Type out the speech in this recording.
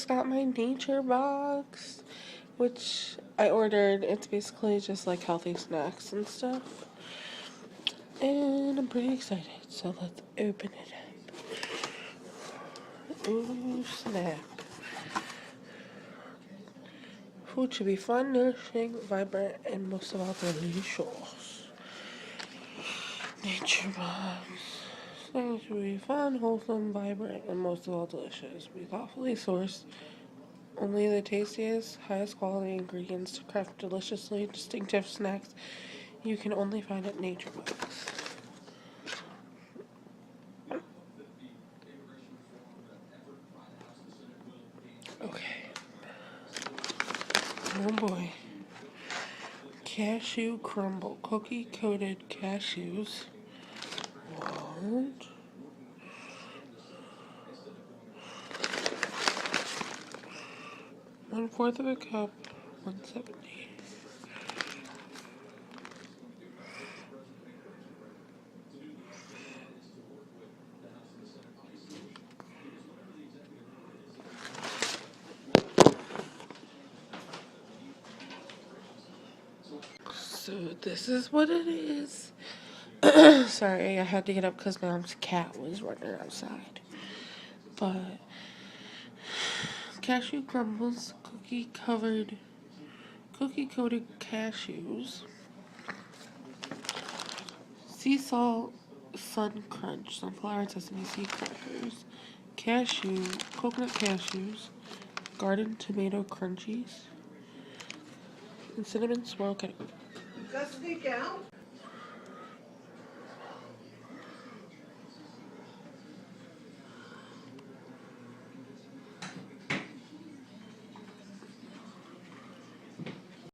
got my nature box, which I ordered. It's basically just like healthy snacks and stuff. And I'm pretty excited, so let's open it up. Ooh, snap. Food should be fun, nourishing, vibrant, and most of all delicious. Nature box. Things should be fun, wholesome, vibrant, and most of all delicious. Be thoughtfully sourced. Only the tastiest, highest quality ingredients to craft deliciously distinctive snacks you can only find at Nature Box. Okay. Oh boy. Cashew crumble. Cookie coated cashews. What? One-fourth of a cup, $1.70. So this is what it is. Sorry, I had to get up because Mom's cat was running outside. But cashew crumbles, cookie coated cashews, sea salt, sun crunch, sunflower and sesame seed crackers, coconut cashews, garden tomato crunchies, and cinnamon swirl cake. Does that sneak out?